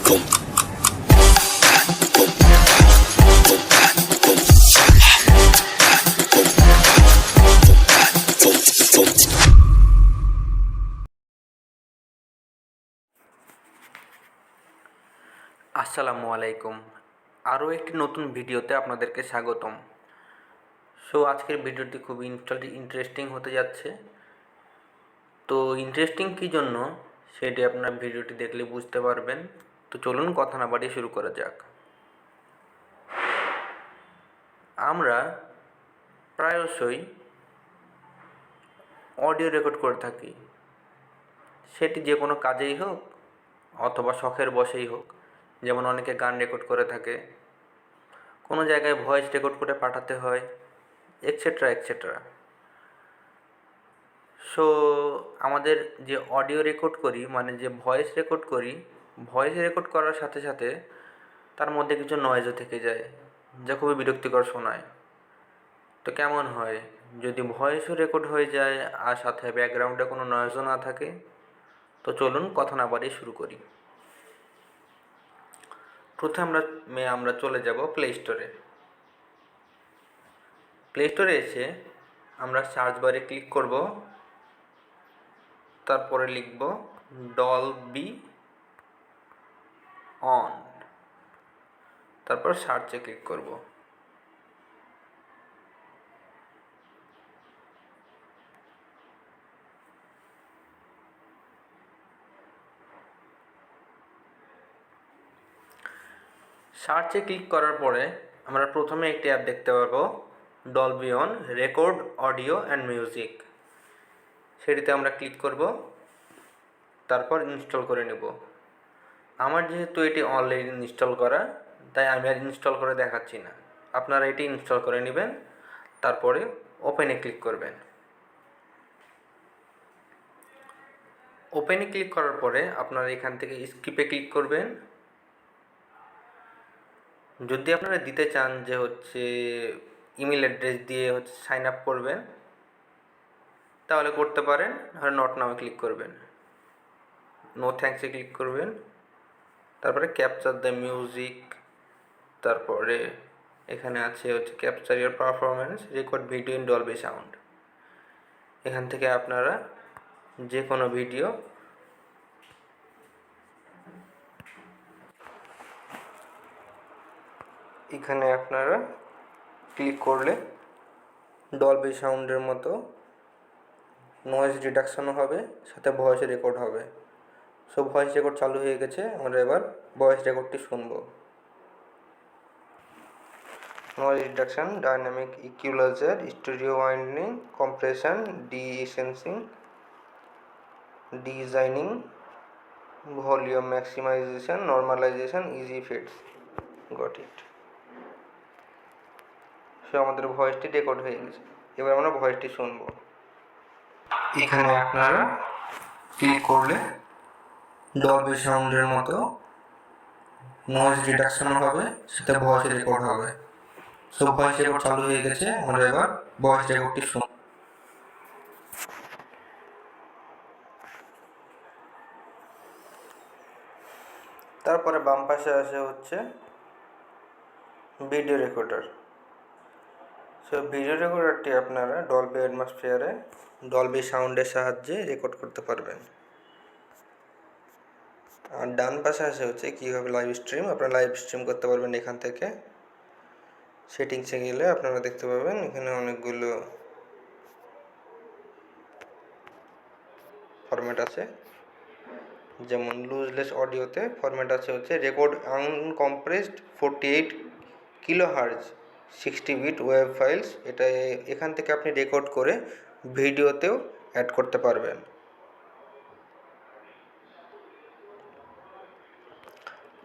আসসালামু আলাইকুম। আরও একটি নতুন ভিডিওতে আপনাদেরকে স্বাগতম। আজকের ভিডিওটি খুব ইন্টারেস্টিং হতে যাচ্ছে। তো ইন্টারেস্টিং কী জন্য সেটি আপনারা ভিডিওটি দেখলে বুঝতে পারবেন। তো চলুন কথা না বাড়িয়ে শুরু করা যাক। আমরা প্রায়শই অডিও রেকর্ড করে থাকি, সেটি যে কোনো কাজেই হোক অথবা শখের বশেই হোক। যেমন অনেকে গান রেকর্ড করে থাকে, কোনো জায়গায় ভয়েস রেকর্ড করে পাঠাতে হয়, এক্সেট্রা এক্সেট্রা। আমাদের যে অডিও রেকর্ড করি, মানে যে ভয়েস রেকর্ড করি, ভয়েস রেকর্ড করার সাথে সাথে তার মধ্যে কিছু নয়েজও থেকে যায়, যা খুবই বিরক্তিকর শোনায়। তো কেমন হয় যদি ভয়েসও রেকর্ড হয়ে যায় আর সাথে ব্যাকগ্রাউন্ডে কোনো নয়েজও না থাকে? তো চলুন কথা না বাড়িয়ে শুরু করি। প্রথমে আমরা চলে যাব প্লে স্টোরে। প্লে স্টোরে এসে আমরা সার্চ বারে ক্লিক করব, তারপরে লিখব ডলবি অন, তারপর সার্চে ক্লিক করব। সার্চে ক্লিক করার পরে আমরা প্রথমে একটি অ্যাপ দেখতে পাবো, Dolby on record audio and music. সেটিতে আমরা ক্লিক করব, তারপর ইনস্টল করে নেব। আমার যেহেতু এটি অলরেডি ইনস্টল করা, তাই আমি আর ইনস্টল করে দেখাচ্ছি না। আপনারা এটি ইনস্টল করে নেবেন, তারপরে ওপেনে ক্লিক করবেন। ওপেনে ক্লিক করার পরে আপনারা এখান থেকে স্কিপে ক্লিক করবেন। যদি আপনারা দিতে চান যে ইমেল অ্যাড্রেস দিয়ে সাইন আপ করবেন, তাহলে করতে পারেন, আর নট নাও ক্লিক করবেন, নো থ্যাঙ্কসে ক্লিক করবেন, তারপরে ক্যাপচার দ্য মিউজিক, তারপরে এখানে আছে capture your performance record video in Dolby sound. এখান থেকে আপনারা যে কোনো ভিডিও এখানে আপনারা ক্লিক করলে ডলবি সাউন্ডের মতো নয়েজ রিডাকশনও হবে, সাথে ভয়েস রেকর্ড হবে। ভয়েস রেকর্ড চালু হয়ে গেছে। আমরা এবার ভয়েস রেকর্ডটি শুনবো। Noise reduction, dynamic equaliser, studio winding, compression, ডিসেন্সিং, designing, volume maximisation, normalisation, easy fits. Got it. আমাদের ভয়েসটি রেকর্ড হয়ে গেছে। এবার আমরা ভয়েসটি শুনবো। এখানে আপনারা ক্লিক করলে ডলবি সাউন্ডের মতো নয়েজ রিডাকশন হবে, সাথে ভয়েস রেকর্ড হবে। ভয়েস রেকর্ড চালু হয়ে গেছে। আমরা এবার ভয়েস রেকর্ডটি শুনব। তারপরে বাম পাশে আসে ভিডিও রেকর্ডার। ভিডিও রেকর্ডারটি আপনারা ডলবি অ্যাটমসফিয়ারে ডলবি সাউন্ডের সাহায্যে রেকর্ড করতে পারবেন। আর ডান পাশে আসে কীভাবে লাইভ স্ট্রিম। আপনারা লাইভ স্ট্রিম করতে পারবেন এখান থেকে। সেটিংসে গেলে আপনারা দেখতে পাবেন এখানে অনেকগুলো ফরম্যাট আছে। যেমন লুজলেস অডিওতে ফরম্যাট আছে record uncompressed 48 kilohertz 60 bit wave files. এটা এখান থেকে আপনি রেকর্ড করে ভিডিওতেও অ্যাড করতে পারবেন।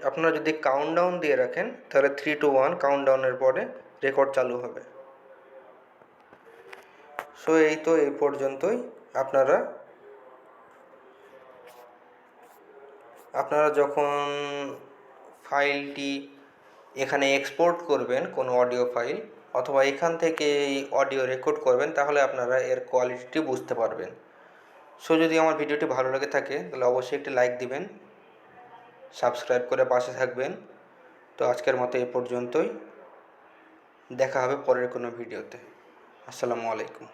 আপনারা যদি কাউন্টডাউন দিয়ে রাখেন, তাহলে 3 to 1 কাউন্টডাউনের পরে রেকর্ড চালু হবে। এই পর্যন্তই। আপনারা যখন ফাইলটি এখানে এক্সপোর্ট করবেন, কোনো অডিও ফাইল, অথবা এখান থেকে অডিও রেকর্ড করবেন, তাহলে আপনারা এর কোয়ালিটিটি বুঝতে পারবেন। যদি আমার ভিডিওটি ভালো লেগে থাকে তাহলে অবশ্যই একটি লাইক দিবেন। সাবস্ক্রাইব করে পাশে থাকবেন। তো আজকের মতো এ পর্যন্তই, দেখা হবে পরের কোনো ভিডিওতে। আসসালামু আলাইকুম।